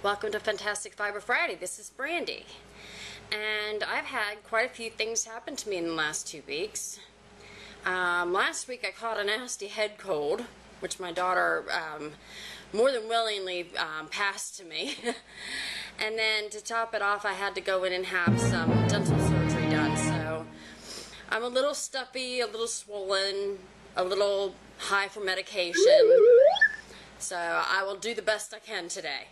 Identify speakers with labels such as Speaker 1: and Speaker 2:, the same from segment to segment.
Speaker 1: Welcome to Fantastic Fiber Friday. This is Brandy. And I've had quite a few things happen to me in the last 2 weeks. Last week I caught a nasty head cold, which my daughter more than willingly passed to me. And then to top it off, I had to go in and have some dental surgery done. So I'm a little stuffy, a little swollen, a little high for medication. So I will do the best I can today.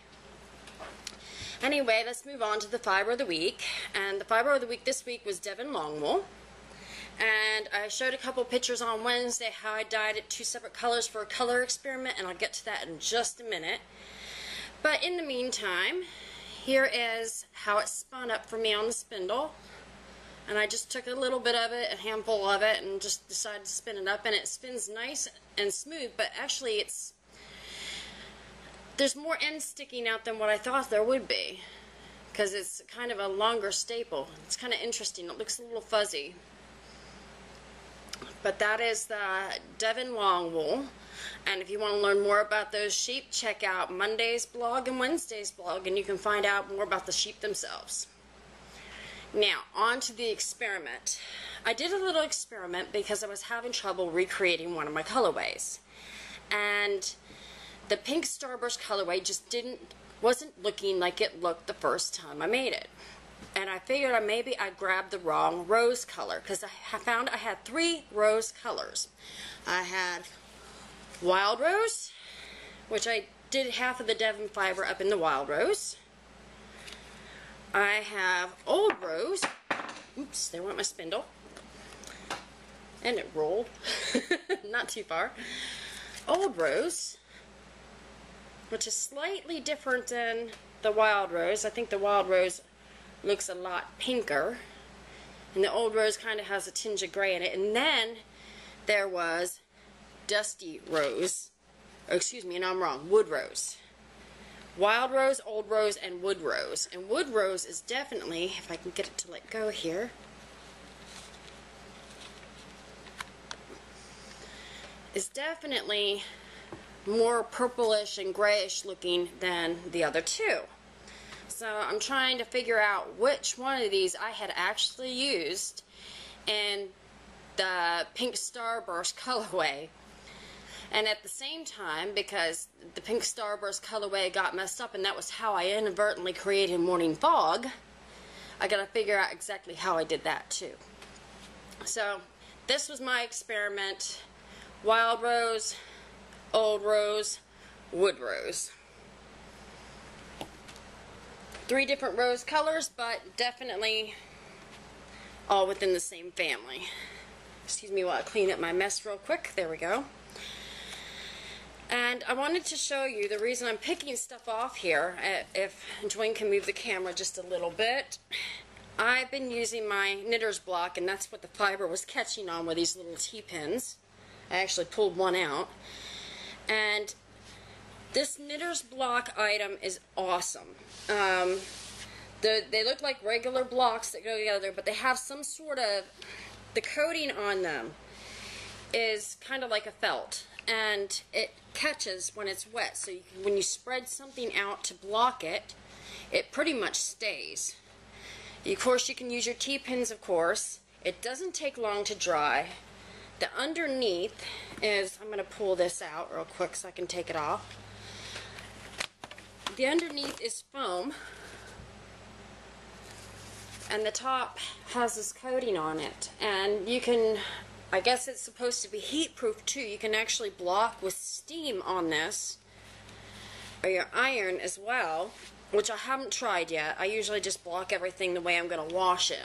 Speaker 1: Anyway, let's move on to the fiber of the week. And the fiber of the week this week was Devon Longwool. And I showed a couple pictures on Wednesday how I dyed it 2 separate colors for a color experiment, and I'll get to that in just a minute. But in the meantime, here is how it spun up for me on the spindle. And I just took a little bit of it, a handful of it, and just decided to spin it up. And it spins nice and smooth, but actually there's more ends sticking out than what I thought there would be, because it's kind of a longer staple. It's kind of interesting. It looks a little fuzzy. But that is the Devon Longwool. And if you want to learn more about those sheep, check out Monday's blog and Wednesday's blog, and you can find out more about the sheep themselves. Now, on to the experiment. I did a little experiment because I was having trouble recreating one of my colorways. And the pink starburst colorway just wasn't looking like it looked the first time I made it. And I figured maybe I grabbed the wrong rose color, because I found I had 3 rose colors. I had wild rose, which I did half of the Devon fiber up in the wild rose. I have old rose. Oops, there went my spindle. And it rolled. Not too far. Old rose, which is slightly different than the wild rose. I think the wild rose looks a lot pinker, and the old rose kind of has a tinge of gray in it. And then there was dusty rose, or excuse me, and I'm wrong, Woodrose. Wild rose, old rose, and Woodrose. And Woodrose is definitely, if I can get it to let go here, is definitely more purplish and grayish looking than the other 2. So I'm trying to figure out which one of these I had actually used in the pink starburst colorway. And at the same time, because the pink starburst colorway got messed up, and that was how I inadvertently created morning fog, I gotta figure out exactly how I did that too. So this was my experiment: wild rose, old rose, Woodrose. 3 different rose colors, but definitely all within the same family. Excuse me while I clean up my mess real quick. There we go. And I wanted to show you the reason I'm picking stuff off here. If Dwayne can move the camera just a little bit. I've been using my knitter's block, and that's what the fiber was catching on, with these little T-pins. I actually pulled one out. And this knitter's block item is awesome. They look like regular blocks that go together, but they have some sort of, the coating on them is kind of like a felt, and it catches when it's wet. So when you spread something out to block it, it pretty much stays. Of course, you can use your T-pins, of course. It doesn't take long to dry. The underneath is, I'm going to pull this out real quick so I can take it off. The underneath is foam, and the top has this coating on it. And you can, I guess it's supposed to be heat proof too. You can actually block with steam on this, or your iron as well, which I haven't tried yet. I usually just block everything the way I'm going to wash it.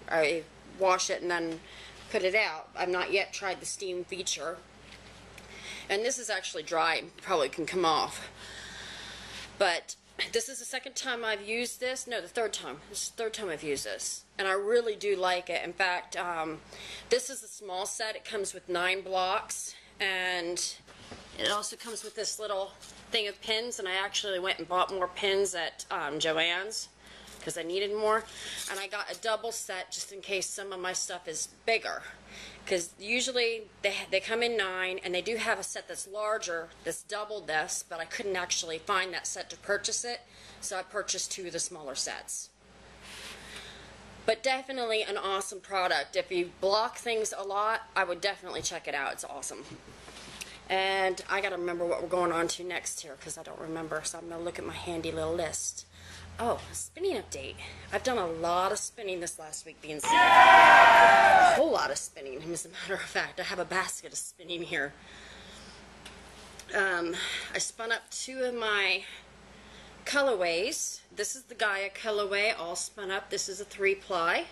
Speaker 1: I wash it and then put it out. I've not yet tried the steam feature. And this is actually dry and probably can come off. But this is the 2nd time I've used this. No, the 3rd time. This is the 3rd time I've used this. And I really do like it. In fact, this is a small set. It comes with 9 blocks. And it also comes with this little thing of pins. And I actually went and bought more pins at Joann's, because I needed more. And I got a double set just in case some of my stuff is bigger. because usually they come in 9, and they do have a set that's larger, that's double this, but I couldn't actually find that set to purchase it, so I purchased 2 of the smaller sets. But definitely an awesome product. If you block things a lot, I would definitely check it out. It's awesome. And I gotta remember what we're going on to next here, because I don't remember, so I'm gonna look at my handy little list. Oh, spinning update. I've done a lot of spinning this last week being sick. A whole lot of spinning, as a matter of fact. I have a basket of spinning here. I spun up 2 of my colorways. This is the Gaia colorway, all spun up. This is a 3-ply.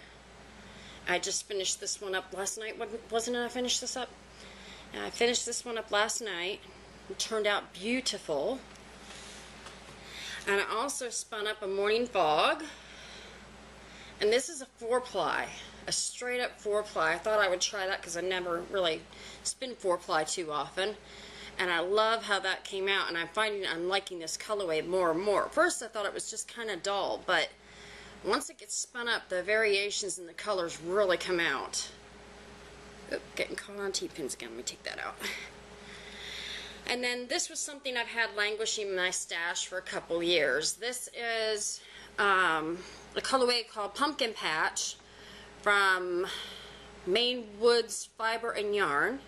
Speaker 1: I just finished this one up last night. Wasn't it I finished this up? I finished this one up last night. It turned out beautiful. And I also spun up a Morning Fog. And this is a 4-ply. A straight up 4-ply. I thought I would try that because I never really spin 4-ply too often. And I love how that came out. And I'm finding I'm liking this colorway more and more. At first I thought it was just kind of dull. But once it gets spun up, the variations in the colors really come out. Oop, getting caught on T-pins again. Let me take that out. And then this was something I've had languishing in my stash for a couple years. This is a colorway called Pumpkin Patch from Maine Woods Fiber and Yarn.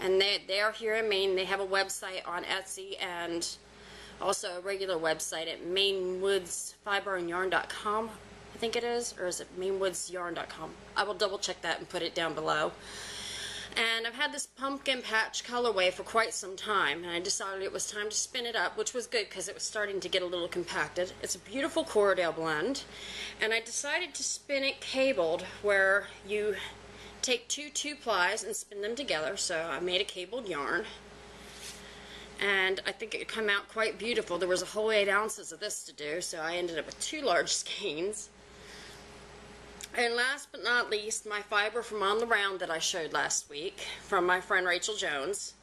Speaker 1: And they are here in Maine. They have a website on Etsy and also a regular website at mainewoodsfiberandyarn.com. I think it is, or is it mainwoodsyarn.com? I will double check that and put it down below. And I've had this pumpkin patch colorway for quite some time, and I decided it was time to spin it up, which was good because it was starting to get a little compacted. It's a beautiful Corriedale blend, and I decided to spin it cabled, where you take 2 2-plies and spin them together. So I made a cabled yarn, and I think it came out quite beautiful. There was a whole 8 ounces of this to do, so I ended up with 2 large skeins. And last but not least, my fiber from Ontheround that I showed last week from my friend Rachel Jones.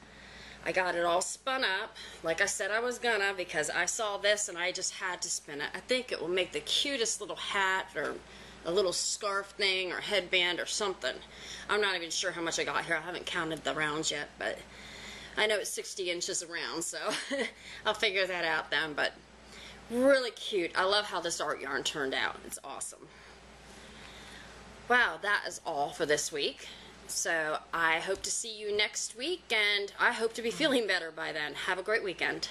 Speaker 1: I got it all spun up, like I said I was gonna, because I saw this and I just had to spin it. I think it will make the cutest little hat or a little scarf thing or headband or something. I'm not even sure how much I got here. I haven't counted the rounds yet, but I know it's 60 inches around, so I'll figure that out then. But really cute. I love how this art yarn turned out. It's awesome. Wow, that is all for this week. So I hope to see you next week, and I hope to be feeling better by then. Have a great weekend.